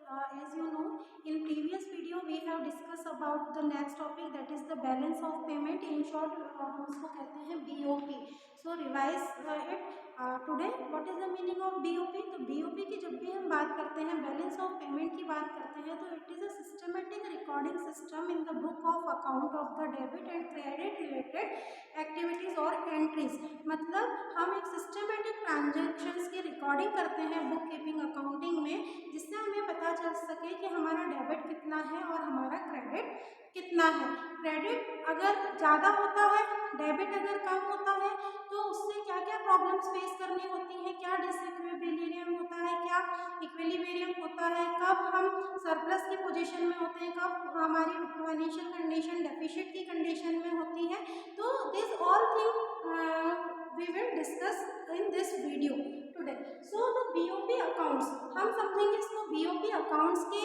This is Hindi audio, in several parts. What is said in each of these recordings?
as you know, in previous video we have discussed about the next topic, that is the balance of payment. In short, हम उसको कहते हैं BOP. So revise it today. What is the meaning of BOP? तो BOP की जब भी हम बात करते हैं, बैलेंस ऑफ पेमेंट की बात करते हैं, तो it is a systematic recording system in the book of account of the debit and credit related activities और एंट्रीज. मतलब हम एक सिस्टमेटिक ट्रांजेक्शन्स की रिकॉर्डिंग करते हैं बुक कीपिंग अकाउंटिंग में, जिससे हमें पता चल सके कि हमारा डेबिट कितना है और हमारा क्रेडिट कितना है. क्रेडिट अगर ज़्यादा होता है, डेबिट अगर कम होता है, तो उससे क्या क्या प्रॉब्लम्स फेस करनी होती हैं, क्या डिसइक्विलिब्रियम होता है, क्या इक्विलिब्रियम होता है, कब हम सरप्लस की पोजीशन में होते हैं, कब हमारी फाइनेंशियल कंडीशन डेफिसिट की कंडीशन में होती है. तो this all thing we will discuss in this video today. So the BOP accounts, हम समझेंगे इसको BOP accounts के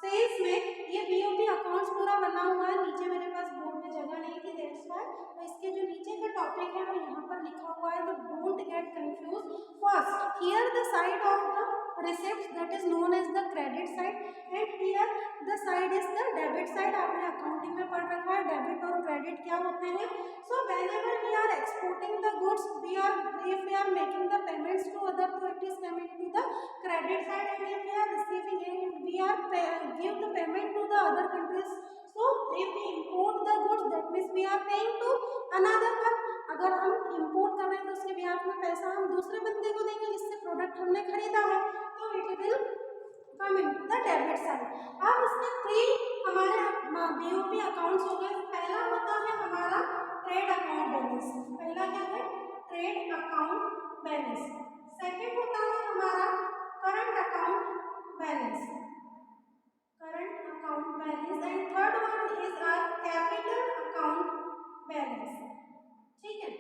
सेल्स में. ये BOP accounts पूरा बना हुआ है, नीचे मेरे पास बोर्ड में जगह नहीं थी, that's why तो इसके जो नीचे का टॉपिक है वो यहाँ पर लिखा हुआ है, तो don't get confused. First, here the side of the receipts, that is known as the credit side, and here the side is the debit side. आपने अकाउंटिंग में पढ़ रखा है डेबिट और क्रेडिट क्या होते हैं. So whenever we are exporting the goods, if we are making the payments to other, so it is coming to the credit side, and if we are receiving and we are give the payment to the other countries, so if we import the goods, that means we are paying to another one. अगर हम इम्पोर्ट कर रहे हैं तो उसके बिहाफ में पैसा हम दूसरे बंदे को देंगे जिससे प्रोडक्ट हमने खरीदा है, तो it will come into the debit side. अब इसमें 3 हमारे BOP अकाउंट्स हो गए. पहला होता है हमारा ट्रेड अकाउंट बैलेंस. पहला क्या है? Trade account balance. सेकंड होता है हमारा current account balance. Current account balance. And third one is our capital account balance. ठीक है.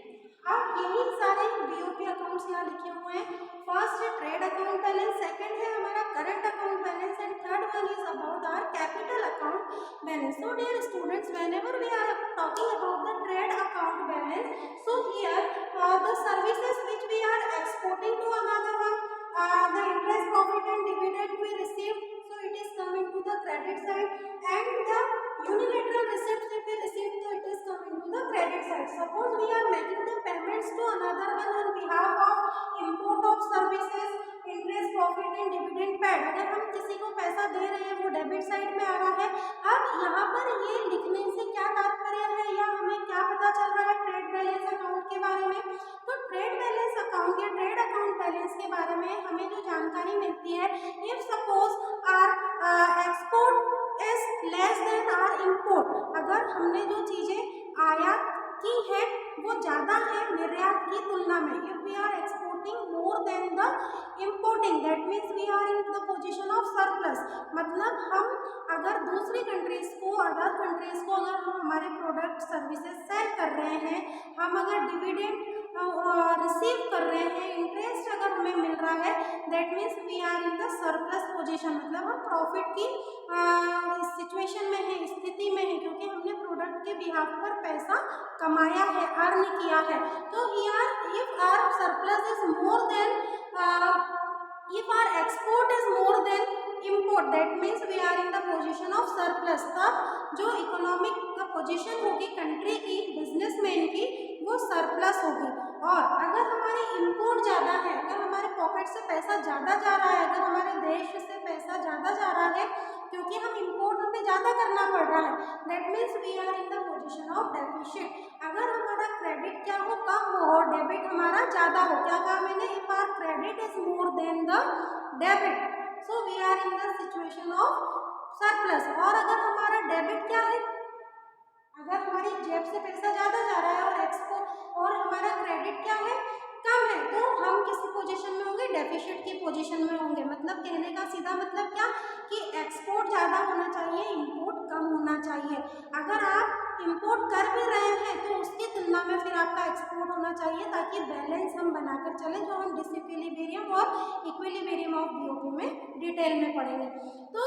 अब यही सारे BOP अकाउंट्स यहाँ लिखे हुए हैं. फर्स्ट है ट्रेड अकाउंट बैलेंस, सेकंड है हमारा current account balance, and third one is about our capital account balance. So dear students, whenever we are talking about the trade account balance, so here the services which we are exporting to another one, the interest, profit and dividend we received, so it is coming to the credit side, and the unilateral receipts if we receive, so it is coming to the credit side. Suppose we are making the payments to another one on behalf of import of services, interest, profit and dividend paid. अगर हम किसी को पैसा दे रहे हैं वो डेबिट साइड में आ रहा है. अब यहाँ पर ये लिखने से क्या तात्पर्य है या हमें क्या पता चल रहा है ट्रेड बैलेंस अकाउंट के बारे में? तो ट्रेड बैलेंस अकाउंट या ट्रेड अकाउंट बैलेंस के बारे में हमें जो जानकारी मिलती है, if suppose our export is less than our import, अगर हमने जो चीजें आयात की है वो ज़्यादा है निर्यात की तुलना में, if we are exporting more than the importing, that means we are in the position of surplus. मतलब हम अगर दूसरी कंट्रीज को, अदर कंट्रीज को अगर हम हमारे प्रोडक्ट सर्विसेज सेल कर रहे हैं, हम अगर डिविडेंड रिसीव कर रहे हैं, इंटरेस्ट अगर हमें मिल रहा है, that means we are in the surplus position. मतलब हम प्रॉफिट की सिचुएशन में है, स्थिति में है, क्योंकि हमने प्रोडक्ट के बिहाफ पर पैसा कमाया है, अर्न किया है. तो here if our surplus is more than, if our export is more than import, that means we are in the position of surplus. तब जो इकोनॉमिक का पोजीशन होगी कंट्री की, बिजनेसमैन की, वो सरप्लस होगी. और अगर हमारी इम्पोर्ट ज़्यादा है, अगर हमारे पॉकेट से पैसा ज़्यादा जा रहा है, अगर हमारे देश से पैसा ज़्यादा जा रहा है, क्योंकि हम इम्पोर्ट हमें ज़्यादा करना पड़ रहा है, that means we are in the position of deficit. अगर हमारा क्रेडिट क्या हो, कम हो, और डेबिट हमारा ज़्यादा हो. क्या कहा मैंने? If our credit is more than the debit, so we are in the situation of surplus. और अगर हमारा डेबिट क्या है, अगर हमारी जेब से पैसा ज़्यादा जा रहा है और एक्सपोर्ट, और हमारा क्रेडिट क्या है, कम है, तो हम किस पोजीशन में होंगे? डेफिसिट की पोजीशन में होंगे. मतलब कहने का सीधा मतलब क्या कि एक्सपोर्ट ज़्यादा होना चाहिए, इंपोर्ट कम होना चाहिए. अगर आप इंपोर्ट कर भी रहे हैं तो उसकी तुलना में फिर आपका एक्सपोर्ट होना चाहिए, ताकि बैलेंस हम बनाकर चलें, जो हम डिसइक्विलिब्रियम और इक्विलिब्रियम ऑफ BOP में डिटेल में पढ़ेंगे. तो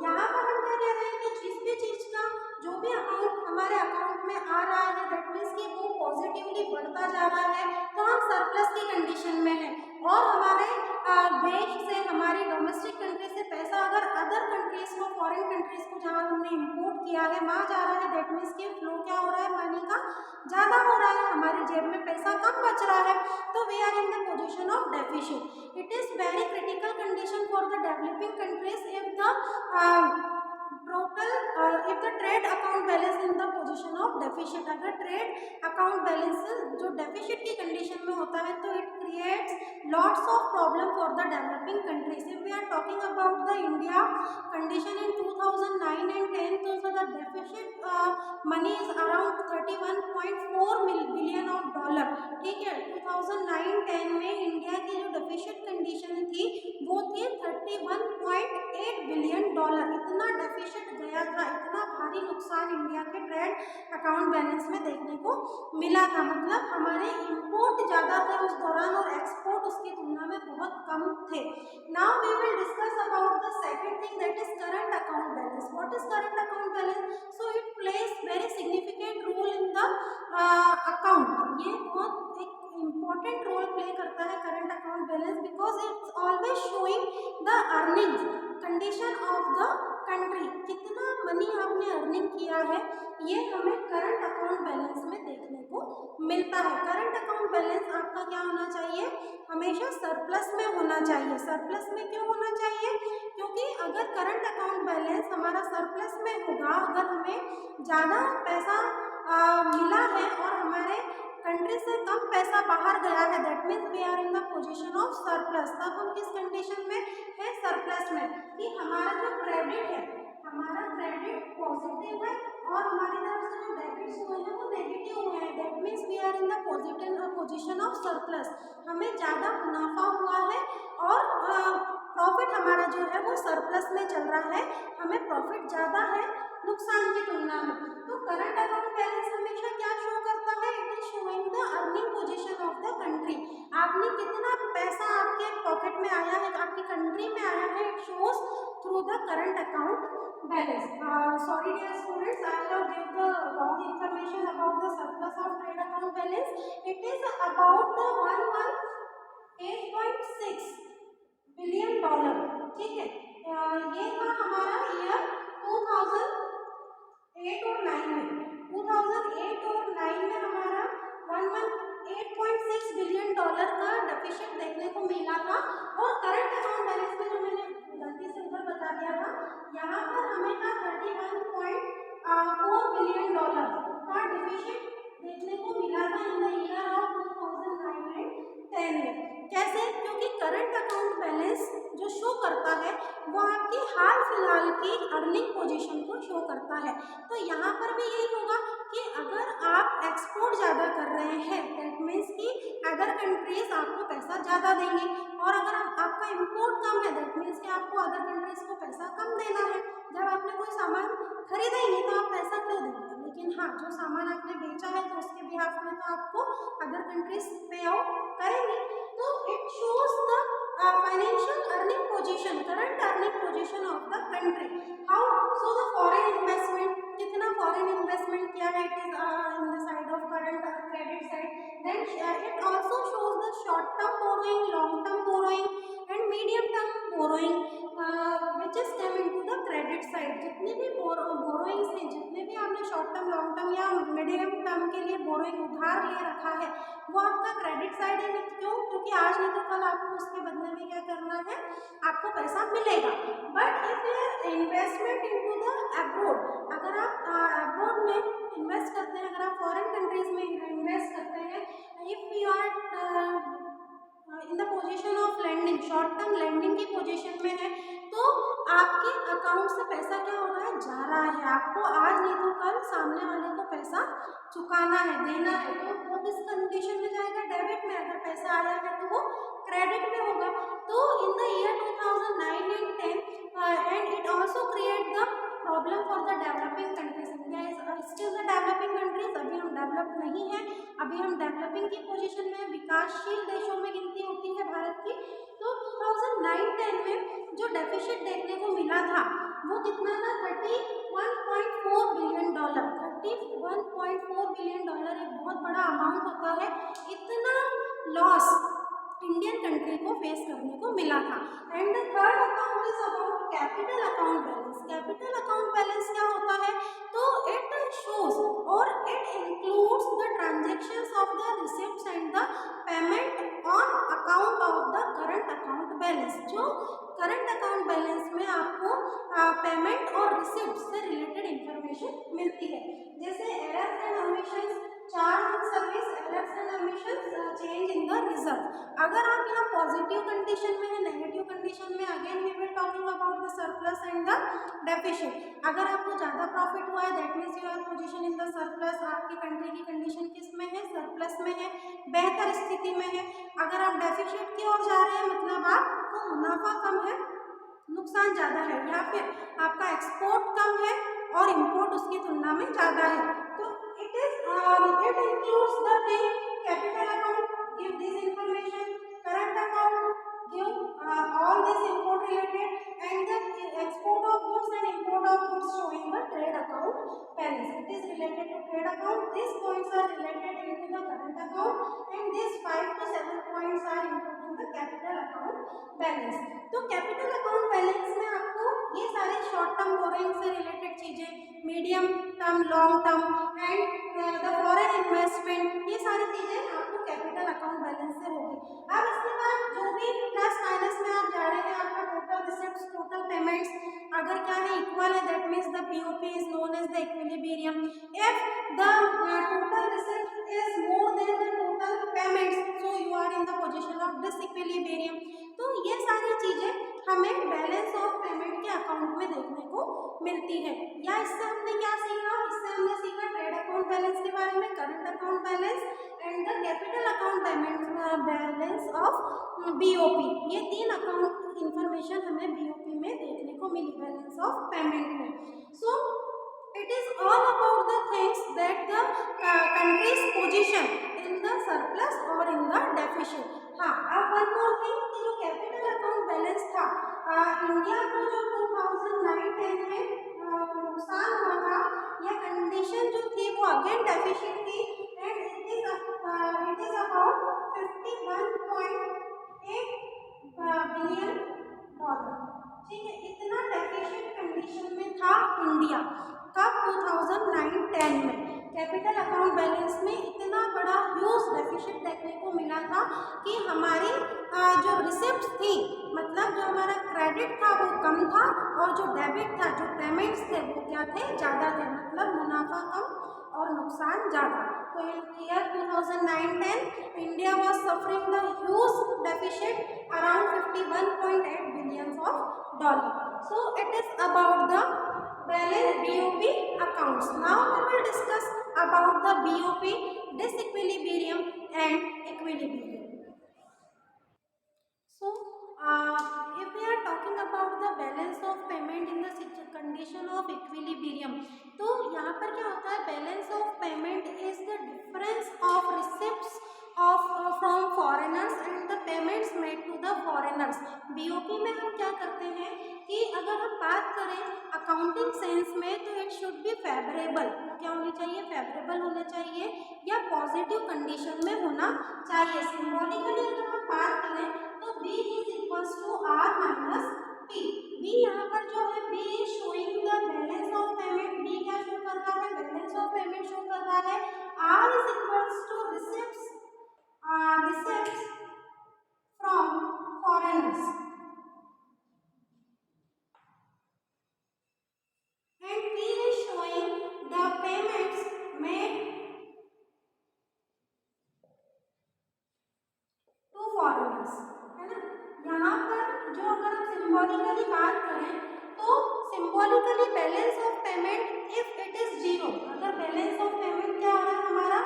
यहाँ पर हम क्या कह रहे हैं कि जिस भी चीज़ का जो भी अमाउंट हमारे अकाउंट में आ रहा है, दैट मीन्स कि वो पॉजिटिवली बढ़ता जा रहा है, तो हम सरप्लस की कंडीशन में है. और हमारे देश से, हमारी डोमेस्टिक कंट्री से पैसा अगर अदर कंट्रीज को, फॉरेन कंट्रीज को जहाँ हमने इंपोर्ट किया है वहाँ जा रहा है, दैट मीन्स कि फ्लो क्या हो रहा है, मनी का ज़्यादा हो रहा है, हमारी जेब में पैसा कम बच रहा है, तो we are in the position of deficit. It is very critical condition for the developing countries if the total if the trade account balance in the position of deficit. अगर ट्रेड अकाउंट बैलेंस जो डेफिशिट की कंडीशन में होता है तो it creates lots of problem for the developing countries. If we are talking about the India condition in 2009 and 10, तो the deficit money is around 31.4 billion of dollar. ठीक है, 2009-10 में इंडिया की जो डेफिशिट कंडीशन थी वो थी 31.8 बिलियन डॉलर। इतना डेफिशिट गया था, इतना भारी नुकसान इंडिया के ट्रेड अकाउंट बैलेंस में देखने को मिला था। मतलब हमारे इंपोर्ट ज़्यादा थे उस दौरान और एक्सपोर्ट उसकी तुलना में बहुत कम थे। Now we will discuss about the second thing, that is current account balance. What is current account balance? So it plays very significant role in the account. ये बहुत एक इम्पॉर्टेंट रोल प्ले करता है current account balance, because it's always showing the earnings condition of the country. कितना मनी आपने अर्निंग किया है ये हमें करंट अकाउंट बैलेंस में देखने को मिलता है। करंट अकाउंट बैलेंस आपका क्या होना चाहिए? हमेशा सरप्लस में होना चाहिए। सरप्लस में क्यों होना चाहिए? क्योंकि अगर करंट अकाउंट बैलेंस हमारा सरप्लस में होगा, अगर हमें ज़्यादा पैसा मिला है और हमारे कंट्री से कम पैसा बाहर गया है, that means we are in the position of surplus. तब हम किस कंडीशन में है? सरप्लस में। कि हमारा जो क्रेडिट है, हमारा क्रेडिट पॉजिटिव है और हमारी तरफ से जो डेबिट्स हुए हैं वो नेगेटिव हुए हैं, that means we are in the position of surplus. हमें ज़्यादा मुनाफा हुआ है और प्रॉफिट हमारा जो है वो सरप्लस में चल रहा है, हमें प्रॉफिट ज़्यादा है नुकसान की तुलना में। तो करंट अकाउंट बैलेंस हमेशा क्या शो करता है? It is showing the earning position of the country. आपने कितना पैसा आपके पॉकेट में आया है, आपकी कंट्री में आया है, it shows through the current account balance. Sorry dear students, I have give the wrong information about the surplus of trade account balance. It is about the 118.6 billion dollar. ठीक है, ये था हमारा ईयर 2008 और 9 में। 2008 और 9 में हमारा 118.6 बिलियन डॉलर का डेफिशिट देखने को मिला था। और करंट अकाउंट बैलेंस में जो मैंने गलती से उधर बता दिया था, यहाँ पर हमें था 31.4 बिलियन डॉलर का डेफिशिट देखने को मिला था in the year of 2009 and 10 में। कैसे? क्योंकि करंट अकाउंट बैलेंस जो शो करता है वो आपकी हाल फिलहाल की अर्निंग पोजीशन को शो करता है। तो यहाँ पर भी यही होगा कि अगर आप एक्सपोर्ट ज़्यादा कर रहे हैं, दैट मीन्स कि अदर कंट्रीज आपको पैसा ज़्यादा देंगी, और अगर आपका इंपोर्ट कम है, दैट मीन्स कि आपको अदर कंट्रीज को पैसा कम देना है। जब आपने कोई सामान खरीदा ही नहीं तो आप पैसा क्यों देंगे? लेकिन हाँ, जो सामान आपने बेचा है तो उसके बिहाफ में तो आपको अदर कंट्रीज पे आउट करेंगी। तो it shows the financial earning position, current earning position of the country. How? So the foreign investment, कितना फॉरेन इन्वेस्टमेंट किया है, it is in the side of current credit side. Then it also shows the short term borrowing, long term borrowing and medium term borrowing which is come into the credit side. जितने भी बोरोइंग्स हैं, जितने भी आपने शॉर्ट टर्म, लॉन्ग टर्म या मीडियम टर्म के लिए बोरोइंग उधार ले रखा है वो आपका क्रेडिट साइड है। क्यों? क्योंकि आज नहीं तो कल आपको उसके बदले में क्या करना है, आपको पैसा मिलेगा। But if your investment into the abroad, अगर आप अब्रोड में इन्वेस्ट करते हैं, अगर आप फॉरेन कंट्रीज में इन्वेस्ट करते हैं, if you are in the position of lending, short term lending की पोजीशन में है, तो आपके अकाउंट से पैसा क्या हो रहा है? जा रहा है। आपको आज नहीं तो कल सामने वाले को पैसा चुकाना है, देना है, तो वो किस कंडीशन में जाएगा? डेबिट में। अगर पैसा आया है तो वो क्रेडिट में होगा। तो in the year 2009 and 10 and it also create the problem for the developing countries. India is still the developing countries, अभी हम डेवलप नहीं है, अभी हम डेवलपिंग की पोजीशन में, विकासशील देशों में गिनती होती है भारत की। तो 2009-10 में जो डेफिशिट देखने को मिला था वो कितना था? 31.4 बिलियन डॉलर। 31.4 बिलियन डॉलर एक बहुत बड़ा अमाउंट होता है। इतना लॉस इंडियन कंट्री को फेस करने को मिला था। And the third account is about capital account balance. Capital account balance क्या होता है? तो इट शोज और it includes the transactions of the receipts and the payment on account of the current account balance. जो करंट अकाउंट बैलेंस में आपको पेमेंट और रिसिप्ट से रिलेटेड इंफॉर्मेशन मिलती है, जैसे errors and omissions, charge in service, errors and omissions, change in the result. अगर आप यहाँ पॉजिटिव कंडीशन में है, नेगेटिव कंडीशन में, again we will talking about the surplus and the deficient. अगर आपको ज़्यादा प्रॉफिट हुआ है that means you are position in the surplus, आपकी कंट्री की कंडीशन किस में है? सरप्लस में है, बेहतर स्थिति में है। अगर आप डेफिशिएंट की ओर जा रहे हैं मतलब आपको मुनाफा कम है, नुकसान ज़्यादा है, या फिर आपका एक्सपोर्ट कम है और इंपोर्ट उसकी तुलना में ज़्यादा है। तो it includes the thing capital account give this information, current account give all this import related, and the export of goods and import of goods showing the trade account balance. It is related to trade account. These points are related into the current account, and these 5 to 7 points are including the capital account balance. तो कैपिटल अकाउंट बैलेंस में आपको ये सारे शॉर्ट टर्म बोरोइंग से रिलेटेड चीजें, medium term, long term and the foreign investment, ये सारी चीजें आपको कैपिटल अकाउंट बैलेंस से होगी। अब इसके बाद जो भी प्लस माइनस में आप जा रहे हैं, आपका टोटल रिसिप्ट्स, टोटल पेमेंट्स अगर क्या है? इक्वल है, that means the POP is known as the equilibrium. If the total receipt is more than the total payments, so you are in the position of disequilibrium. तो ये सारी चीजें हमें बैलेंस ऑफ पेमेंट के अकाउंट में देखने को मिलती है। या इससे हमने क्या सीखा? इससे हमने सीखा ट्रेड अकाउंट बैलेंस के बारे में, current account balance and the capital account balance of BOP. ये 3 अकाउंट इंफॉर्मेशन हमें बीओपी में देखने को मिली, बैलेंस ऑफ पेमेंट में। सो it is all about the things that the country's position in the surplus or in the deficit। हाँ, अब one more thing कि जो कैपिटल अकाउंट बैलेंस था, इंडिया को जो 2009-10 में नुकसान हुआ था या कंडीशन जो थी वो अगेन डेफिशिएंट थी, and it is about $51.8 billion. ठीक है, इतना डेफिशिएंट कंडीशन में था इंडिया कब? 2009-10 में। कैपिटल अकाउंट बैलेंस में इतना बड़ा ह्यूज डेफिशिएंट देखने को मिला था कि हमारी जो रिसिप्ट्स थी, मतलब जो हमारा क्रेडिट था वो कम था, और जो डेबिट था, जो पेमेंट्स थे वो क्या थे? ज़्यादा थे, मतलब मुनाफा कम और नुकसान ज़्यादा। तो in year 2009-10 India was suffering the huge deficient around $51.8 billion. So it is about the balance BOP accounts. Now we will discuss about the BOP, disequilibrium and equilibrium. So if we are talking about the balance of payment in the condition of equilibrium, तो यहाँ पर क्या होता है? Balance of payment is the difference of receipts from foreigners and the payments made to the foreigners। BOP में हम क्या करते हैं कि अगर हम बात करें अकाउंटिंग सेंस में तो इट शुड बी फेवरेबल। क्या होनी चाहिए? फेवरेबल होना चाहिए या पॉजिटिव कंडीशन में होना चाहिए। सिंबॉलिकली अगर हम बात करें तो B is equals to R minus P। B यहाँ पर जो है B is showing the balance of payment. B क्या शो कर रहा है? बैलेंस ऑफ पेमेंट शो कर रहा है। R is equals to receipts from foreigners, and P is showing the payments made to foreigners, है ना? यहाँ पर जो अगर हम सिंबॉलिकली बात करें तो symbolically balance of payment if it is zero, अगर बैलेंस ऑफ पेमेंट क्या आ रहा है? हमारा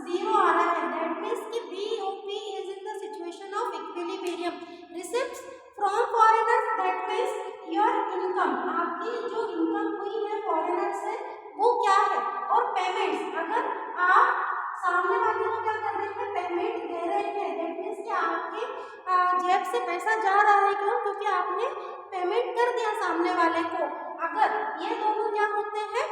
जीरो आ रहा है, दैट मीन्स कि BOP is in the situation of equilibrium. Receipts from foreigners, that means your income, आपकी जो इनकम हुई है फॉरेनर से वो क्या है, और पेमेंट्स अगर आप सामने वाले को क्या कर रहे हैं? पेमेंट दे रहे हैं, दैट मीन्स कि आपके जेब से पैसा जा रहा है। क्यों? क्योंकि आपने पेमेंट कर दिया सामने वाले को। अगर ये दोनों क्या होते हैं?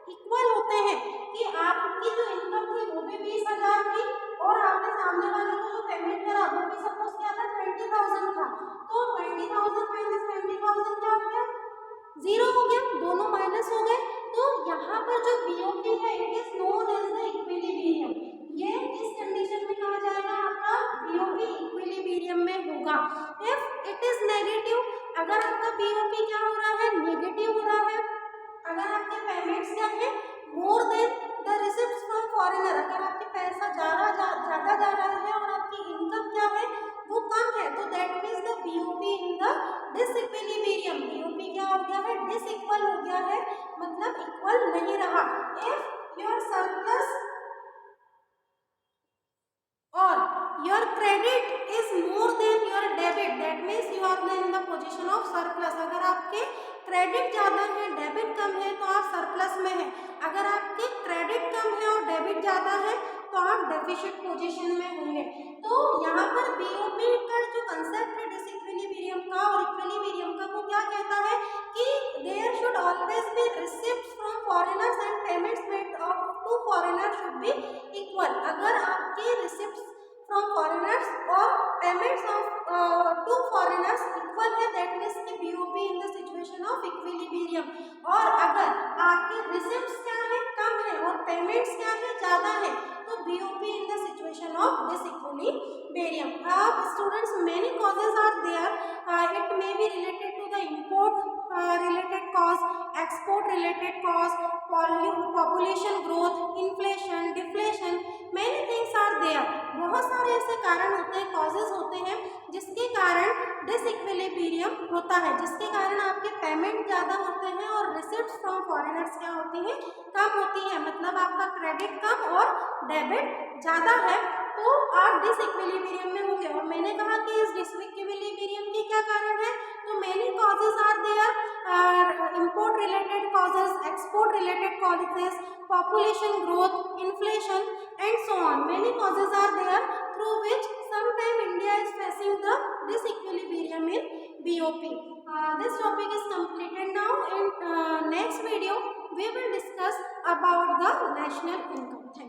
इक्वल होते हैं कि आपकी जो इनकम थी वो भी 20,000 थी और आपने सामने वाले को जो पेमेंट करा वो भी सपोज क्या था 20,000 था, तो 20,000 माइनस 20,000 क्या हो गया, जीरो हो गया, दोनों माइनस हो गए। तो यहाँ पर जो बीओपी है it is known as the equilibrium. ये किस कंडीशन में कहा जाएगा, आपका बीओपी इक्विलिब्रियम में होगा। इफ इट इज नेगेटिव, अगर आपका बीओपी क्या हो रहा है, नेगेटिव हो रहा है, अगर आपके पेमेंट्स क्या है मोर than the receipts from foreigner, अगर आपके पैसा ज्यादा जा रहा है और आपकी इनकम क्या है वो कम है, तो that means the BOP in the disequilibrium, BOP क्या हो गया है, डिसइक्वल हो गया है, मतलब इक्वल नहीं रहा। If your surplus or your credit is more than your debit, that means you are in the position of surplus। अगर आपके क्रेडिट ज्यादा है डेबिट कम है तो आप सरप्लस में है, अगर आपके क्रेडिट कम है और डेबिट ज्यादा है तो आप डेफिसिट पोजीशन में होंगे। तो यहाँ पर बीओपी का जो कंसेप्ट है डिसइक्विलिब्रियम का और इक्विलिब्रियम का, वो क्या कहता है कि there should always be receipts from foreigners and payments made to foreigners should be equal. अगर आपके रिसिप्ट्स फ्रॉम फॉरेनर्स और payments of to foreigners equal है, दैट मीन्स की BOP in the situation of equilibrium. और अगर आपके रिसिप्ट्स क्या है कम है और पेमेंट्स क्या है ज्यादा है, तो BOP in the situation of disequilibrium. अब students many causes are there, it may be related to the import related cause, export related cause, population growth, inflation, deflation, many things are there। बहुत सारे ऐसे कारण होते हैं, causes होते हैं जिसके कारण डिसइक्विलिब्रियम होता है, जिसके कारण आपके पेमेंट ज़्यादा होते हैं और रिसिप्ट्स फ्रॉम फॉरेनर्स क्या होती हैं, कम होती है, मतलब आपका क्रेडिट कम और डेबिट ज़्यादा है, तो आप डिसइक्विलिब्रियम में होंगे। और मैंने कहा कि इस डिसइक्विलिब्रियम के क्या कारण है, तो many causes are there, import related causes, export related causes, population growth, inflation and so on, many causes are there through which sometime India is facing the disequilibrium in BOP। This topic is completed now. In next video we will discuss about the national income।